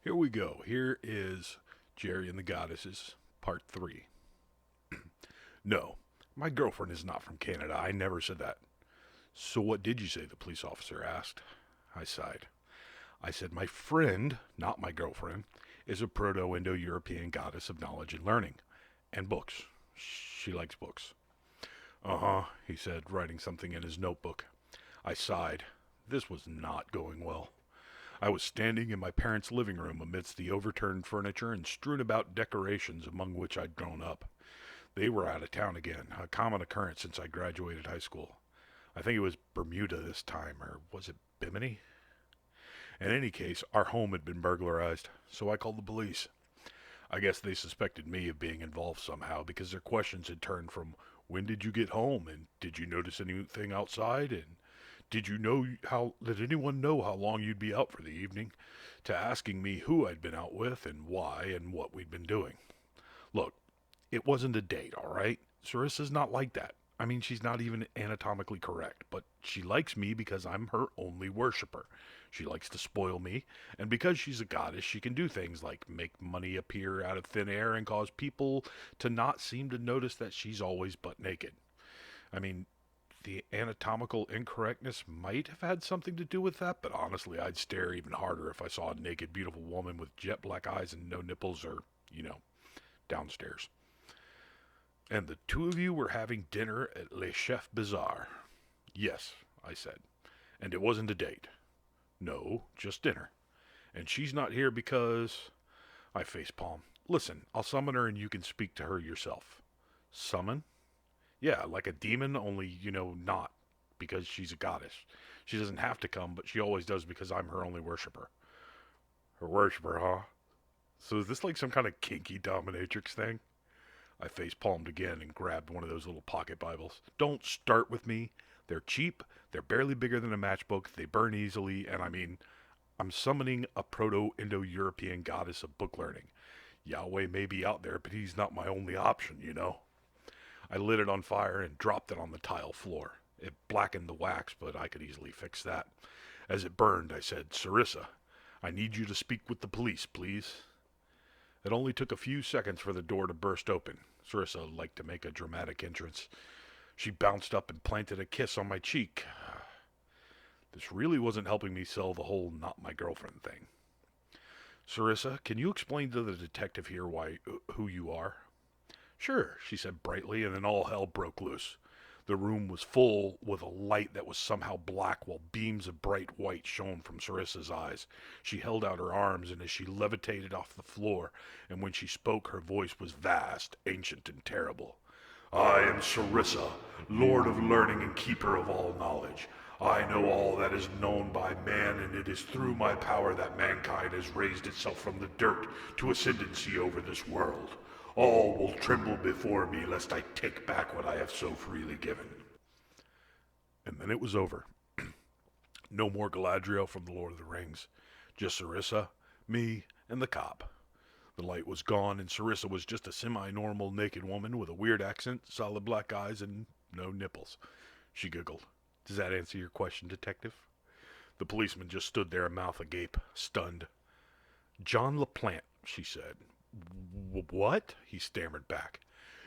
Here we go. Here is Jerry and the Goddesses, Part 3. No, my girlfriend is not from Canada. I never said that. So what did you say? The police officer asked. I sighed. I said, my friend, not my girlfriend, is a Proto Indo European goddess of knowledge and learning. And books. She likes books. Uh huh, he said, writing something in his notebook. I sighed. This was not going well. I was standing in my parents' living room amidst the overturned furniture and strewn about decorations among which I'd grown up. They were out of town again, a common occurrence since I graduated high school. I think it was Bermuda this time, or was it Bimini? In any case, our home had been burglarized, so I called the police. I guess they suspected me of being involved somehow because their questions had turned from, when did you get home, and did you notice anything outside, and did anyone know how long you'd be out for the evening, to asking me who I'd been out with and why and what we'd been doing. Look, it wasn't a date, all right? Sarissa's not like that. I mean, she's not even anatomically correct, but she likes me because I'm her only worshiper. She likes to spoil me, and because she's a goddess, she can do things like make money appear out of thin air and cause people to not seem to notice that she's always butt naked. I mean, the anatomical incorrectness might have had something to do with that, but honestly, I'd stare even harder if I saw a naked, beautiful woman with jet black eyes and no nipples or, downstairs. And the two of you were having dinner at Le Chef Bizarre. Yes, I said. And it wasn't a date. No, just dinner. And she's not here because. I facepalm. Listen, I'll summon her and you can speak to her yourself. Summon? Yeah, like a demon, only, not. Because she's a goddess. She doesn't have to come, but she always does because I'm her only worshiper. Her worshiper, huh? So is this like some kind of kinky dominatrix thing? I face palmed again and grabbed one of those little pocket Bibles. Don't start with me. They're cheap, they're barely bigger than a matchbook, they burn easily, and I mean, I'm summoning a Proto Indo European goddess of book learning. Yahweh may be out there, but he's not my only option. I lit it on fire and dropped it on the tile floor. It blackened the wax, but I could easily fix that. As it burned, I said, Sarissa, I need you to speak with the police, please. It only took a few seconds for the door to burst open. Sarissa liked to make a dramatic entrance. She bounced up and planted a kiss on my cheek. This really wasn't helping me sell the whole not my girlfriend thing. Sarissa, can you explain to the detective here who you are? Sure, she said brightly, and then all hell broke loose. The room was full with a light that was somehow black while beams of bright white shone from Sarissa's eyes. She held out her arms, and as she levitated off the floor, and when she spoke her voice was vast, ancient, and terrible. I am Sarissa, Lord of Learning and Keeper of all knowledge. I know all that is known by man, and it is through my power that mankind has raised itself from the dirt to ascendancy over this world. All will tremble before me lest I take back what I have so freely given. And then it was over. No more Galadriel from the Lord of the Rings. Just Sarissa, me, and the cop. The light was gone, and Sarissa was just a semi-normal naked woman with a weird accent, solid black eyes, and no nipples. She giggled. Does that answer your question, detective? The policeman just stood there, mouth agape, stunned. John LaPlante, she said. What? He stammered back.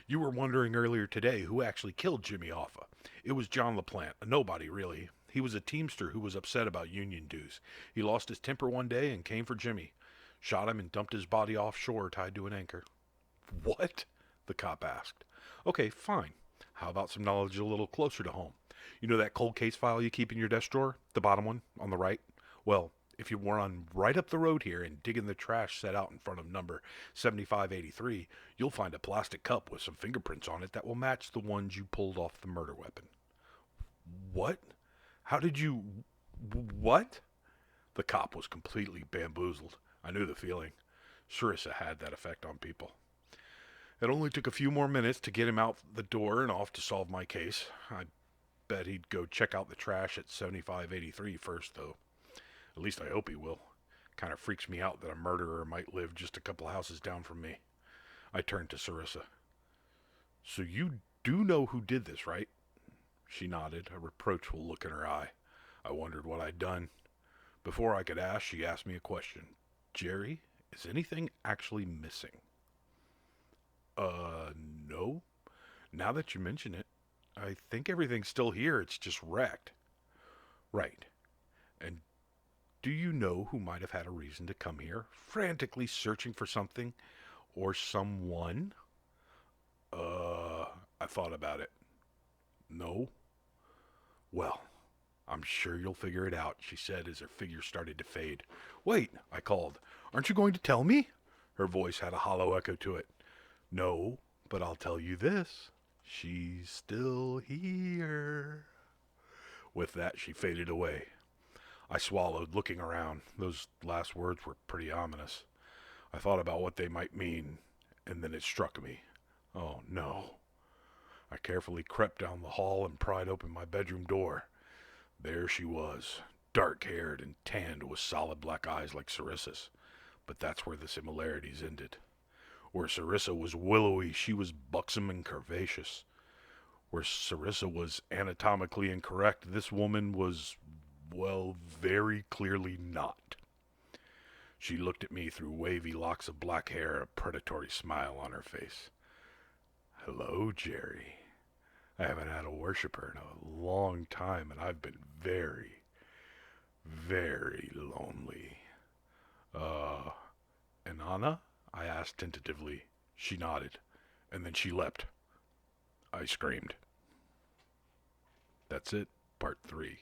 You were wondering earlier today who actually killed Jimmy Hoffa. It was John LaPlante, a nobody really. He was a teamster who was upset about union dues. He lost his temper one day and came for Jimmy. Shot him and dumped his body offshore tied to an anchor. What? The cop asked. Okay, fine. How about some knowledge a little closer to home? You know that cold case file you keep in your desk drawer? The bottom one, on the right? Well, if you run right up the road here and dig in the trash set out in front of number 7583, you'll find a plastic cup with some fingerprints on it that will match the ones you pulled off the murder weapon. What? How did you... What? The cop was completely bamboozled. I knew the feeling. Sarissa had that effect on people. It only took a few more minutes to get him out the door and off to solve my case. I bet he'd go check out the trash at 7583 first, though. At least I hope he will. Kind of freaks me out that a murderer might live just a couple houses down from me. I turned to Sarissa. So you do know who did this, right? She nodded, a reproachful look in her eye. I wondered what I'd done. Before I could ask, she asked me a question. Jerry, Is anything actually missing? Uh, no. Now that you mention it, I think everything's still here. It's just wrecked. Right. And do you know who might have had a reason to come here, frantically searching for something or someone? Uh, I thought about it. No. Well, I'm sure you'll figure it out, she said as her figure started to fade. Wait, I called. Aren't you going to tell me? Her voice had a hollow echo to it. No, but I'll tell you this. She's still here. With that, she faded away. I swallowed, looking around. Those last words were pretty ominous. I thought about what they might mean, and then it struck me. Oh, no. I carefully crept down the hall and pried open my bedroom door. There she was, dark-haired and tanned with solid black eyes like Sarissa's. But that's where the similarities ended. Where Sarissa was willowy, she was buxom and curvaceous. Where Sarissa was anatomically incorrect, this woman was, well, very clearly not. She looked at me through wavy locks of black hair, a predatory smile on her face. Hello, Jerry. I haven't had a worshiper in a long time, and I've been very, very lonely. Uh, Inanna? I asked tentatively. She nodded, and then she leapt. I screamed. That's it, part 3.